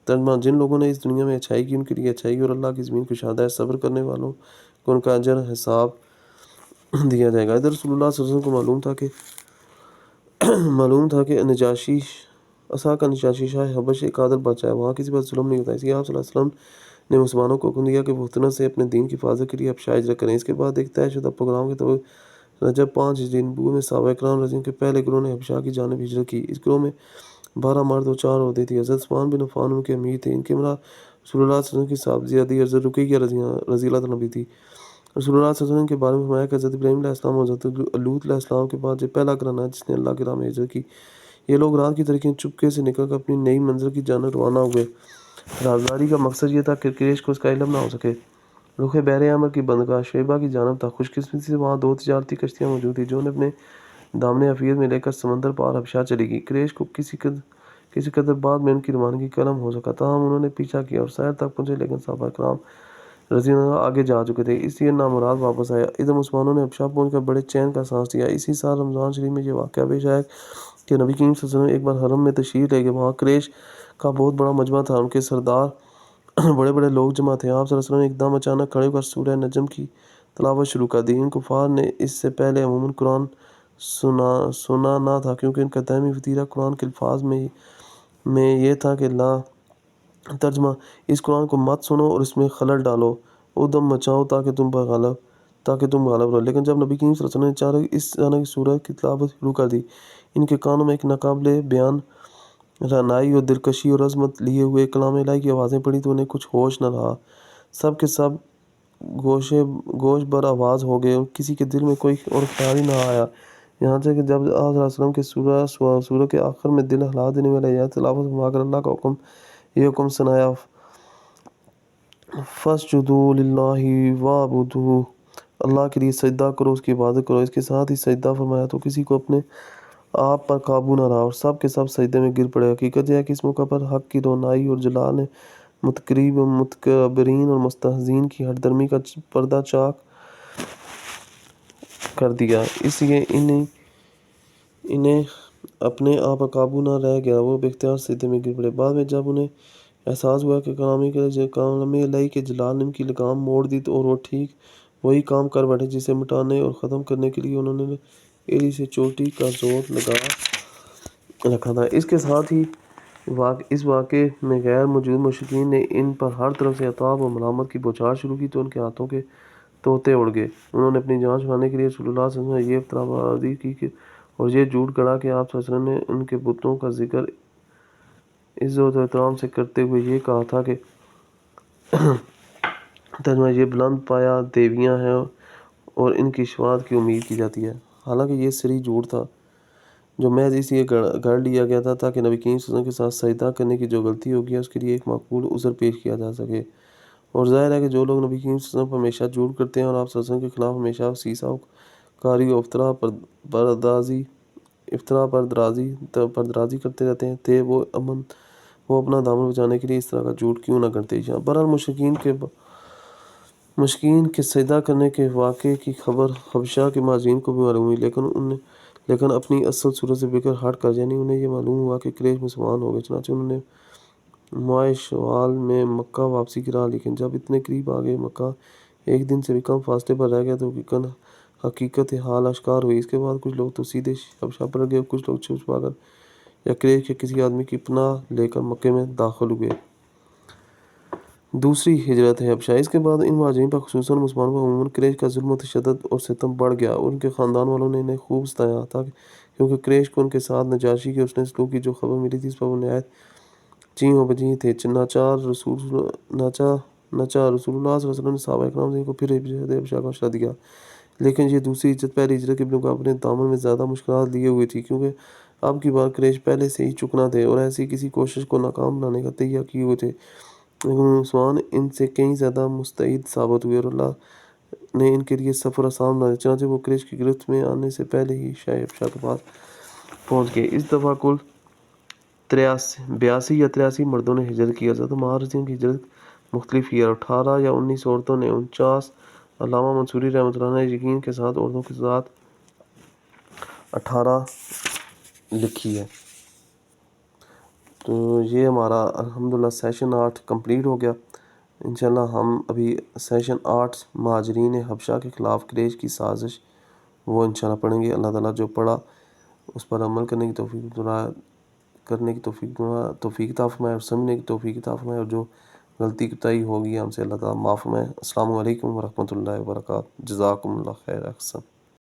ترجمہ جن لوگوں نے اس دنیا میں اچھائی کی ان کے لیے اچھائی اور اللہ کی زمین کشادہ ہے، صبر کرنے والوں کو ان کا اجر حساب دیا جائے گا۔ ادھر رسول اللہ صلی اللہ علیہ وسلم کو معلوم تھا کہ نجاشی شاہ حبش ایک عادل بادشاہ ہے، وہاں کسی پر ظلم نہیں ہوتا، اس لیے آپ صلی اللہ علیہ وسلم نے مسلمانوں کو حکم دیا کہ وہ فطنت سے اپنے دین کی حفاظت کے لیے افشا ہجرت کریں۔ اس کے بعد ایک طے شدہ پروگرام کے تحت رجب 5 ہجری نبوت میں صحابہ کرام رضی اللہ عنہم کے پہلے گروہ نے حبشہ کی جانب ہجرت کی۔ اس گروہ میں 12 مرد اور 4 عورتیں تھیں۔ حضرت عثمان بن عفان ان کے امیر تھے۔ ان کے ہمراہ رسول اللہ صلی اللہ علیہ وسلم کی صاحبزادی حضرت رقیہ رضی اللہ عنہا بھی تھی۔ رسول اللہ صلی اللہ علیہ وسلم کے بارے میں فرمایا کہ حضرت ابراہیم علیہ السلام اور حضرت لوط علیہ السلام کے بعد یہ پہلا گھرانہ ہے جس نے اللہ کی راہ میں ہجرت کی۔ یہ لوگ رات کی طریقیں چپکے سے نکل کر اپنی نئی منزل کی جانب روانہ ہوئے۔ رازداری کا مقصد یہ تھا کہ قریش کو اس کا علم نہ ہو سکے۔ رخ بحر احمر کی بندرگاہ شیبہ کی جانب تھا۔ خوش قسمتی سے وہاں 2 تجارتی کشتیاں موجود تھیں جو انہیں اپنے دامن حفیظ میں لے کر سمندر پار حبشہ چلی گئیں۔ قریش کو کسی قدر بعد میں ان کی روانگی کا علم ہو سکا، تاہم انہوں نے پیچھا کیا اور ساحل تک پہنچے، لیکن صحابہ کرام رضی اللہ عنہ آگے جا چکے تھے، اس لیے نامراد واپس آئے۔ ادھر مسلمانوں نے حبشہ پہنچ کر بڑے چین کا سانس لیا۔ اسی سال رمضان شریف میں یہ واقعہ پیش آیا کہ نبی کریم صلی اللہ علیہ وسلم ایک بار حرم میں تشریف لے گئے۔ وہاں قریش کا بہت بڑا مجمع تھا، ان کے سردار بڑے بڑے لوگ جمع تھے۔ آپ صلی اللہ علیہ وسلم نے ایک دم اچانک کھڑے ہو کر سورہ نجم کی تلاوت شروع کر دی۔ ان کفار نے اس سے پہلے عموماً قرآن سنا نہ تھا، کیونکہ ان کا دائمی وتیرہ قرآن کے الفاظ میں یہ تھا کہ لا ترجمہ، اس قرآن کو مت سنو اور اس میں خلل ڈالو، ادھم مچاؤ تاکہ تم غالب رہو۔ لیکن جب نبی کریم صلی اللہ علیہ وسلم نے اس اچانک سورہ کی تلاوت شروع کر دی، ان کے کانوں میں ایک ناقابل بیان رعنائی اور دلکشی اور عظمت لیے ہوئے کلام الہی کی آوازیں پڑیں تو انہیں کچھ ہوش نہ رہا۔ سب کے سب گوش بر آواز ہو گئے اور کسی کے دل میں کوئی اور خیال ہی نہ آیا، یہاں تک کہ جب آپ صلی اللہ علیہ وسلم کے سورہ کے آخر میں دل ہلا دینے والے آیات تلاوت فرما کر اللہ کا یہ حکم سنایا، فَاسْجُدُوا لِلَّهِ وَاعْبُدُوا، اللہ کے لیے سجدہ کرو، اس کی عبادت کرو۔ اس کے ساتھ ہی سجدہ فرمایا تو کسی کو اپنے آپ پر قابو نہ رہا اور سب کے سب سجدے میں گر پڑے۔ حقیقت یہ ہے کہ اس موقع پر حق کی رونائی اور جلال نے متکبرین اور مستہزئین کی ہر درمی کا پردہ چاک کر دیا، اس لیے انہیں اپنے آپ پر قابو نہ رہ گیا، وہ بے اختیار سجدے میں گر پڑے۔ بعد میں جب انہیں احساس ہوا کہ کلام الہی کے جلال نے ان کی لگام موڑ دی اور وہ ٹھیک وہی کام کر بیٹھے جسے مٹانے اور ختم کرنے کے لیے انہوں نے ایڑی سے چوٹی کا زور لگا رکھا تھا۔ اس کے ساتھ ہی اس واقعے میں غیر موجود مشرکین نے ان پر ہر طرف سے عتاب اور ملامت کی بوچھار شروع کی تو ان کے ہاتھوں کے طوطے اڑ گئے۔ انہوں نے اپنی جان چھڑانے کے لیے رسول اللہ صلی اللہ علیہ وسلم نے یہ افترا بازی کی اور یہ جھوٹ گڑھا کہ آپ صلی اللہ علیہ وسلم نے ان کے بتوں کا ذکر عزت و احترام سے کرتے ہوئے یہ کہا تھا کہ ترجمہ، یہ بلند پایہ دیویاں ہیں اور ان کی شفاعت کی امید کی جاتی ہے۔ حالانکہ یہ صریح جھوٹ تھا جو محض اس لیے گھڑ لیا گیا تھا تاکہ نبی کریم صلی اللہ علیہ وسلم کے ساتھ سجدہ کرنے کی جو غلطی ہو گئی ہے اس کے لیے ایک معقول عذر پیش کیا جا سکے۔ اور ظاہر ہے کہ جو لوگ نبی کریم صلی اللہ علیہ وسلم پر ہمیشہ جھوٹ کرتے ہیں اور آپ صلی اللہ علیہ وسلم کے خلاف ہمیشہ سیسہ کاری اور افطرا پردرازی کرتے رہتے تھے، وہ اپنا دامن بچانے کے لیے اس طرح کا جھوٹ کیوں نہ کرتے۔ بہرحال مشرکین کے سجدہ کرنے کے واقعے کی خبر حبشہ کے مہاجرین کو بھی معلوم ہوئی، لیکن اپنی اصل صورت سے بالکل ہٹ کر، یعنی انہیں یہ معلوم ہوا کہ قریش مسلمان ہو گئے، چنانچہ انہوں نے ماہ شوال میں مکہ واپسی کی راہ لی۔ لیکن جب اتنے قریب آ گئے، مکہ ایک دن سے بھی کم فاصلے پر رہ گیا، تو حقیقت حال اشکار ہوئی۔ اس کے بعد کچھ لوگ تو سیدھے حبشہ پر گئے اور کچھ لوگ چھپا کر یا قریش کے کسی آدمی کی پناہ لے کر مکے میں داخل ہوئے۔ دوسری ہجرت حبشہ۔ اس کے بعد ان مہاجرین پر خصوصاً مسلمانوں پر عموماً قریش کا ظلم و تشدد اور ستم بڑھ گیا اور ان کے خاندان والوں نے انہیں خوب ستایا تھا، کیونکہ قریش کو ان کے ساتھ نجاشی کے حسن سلوک کی جو خبر ملی تھی اس پر وہ نہایت چیں و بجیں تھے۔ ناچار رسول اللہ صلی اللہ علیہ وسلم نے صحابہ کرام سے ان کو پھر حبشہ کا حوصلہ دیا، لیکن یہ دوسری ہجرت پہلی ہجرت کے مقابلے دامن میں زیادہ مشکلات لیے ہوئے تھی، کیونکہ اب کی بار قریش پہلے سے ہی چکنا تھے اور ایسی کسی کوشش کو ناکام بنانے کا تہیہ کیے ہوئے تھے، لیکن مسلمان ان سے کہیں زیادہ مستعد ثابت ہوئے اور اللہ نے ان کے لیے سفر آسان بنا دیا، چنانچہ وہ قریش کی گرفت میں آنے سے پہلے ہی شاہ حبشہ کے پاس پہنچ گئے۔ اس دفعہ کل 82 یا 83 مردوں نے ہجرت کی۔ حضرت عمار رضی اللہ عنہ کی ہجرت مختلف ہی ہے، 18 یا 19 عورتوں نے 49 علامہ منصوری رحمۃ اللہ نے یقین کے ساتھ عورتوں کی تعداد 18 لکھی ہے۔ تو یہ ہمارا الحمدللہ سیشن 8 کمپلیٹ ہو گیا۔ انشاءاللہ ہم ابھی سیشن 8 مہاجرین حبشہ کے خلاف قریش کی سازش وہ انشاءاللہ پڑھیں گے۔ اللہ تعالیٰ جو پڑھا اس پر عمل کرنے کی توفیق عطا فرمائے اور سمجھنے کی توفیق عطا فرمائے، اور جو غلطی کوتاہی ہوگی ہم سے اللہ تعالیٰ معاف فرمائے۔ السلام علیکم ورحمۃ اللہ وبرکاتہ۔ جزاکم اللہ خیر احسن۔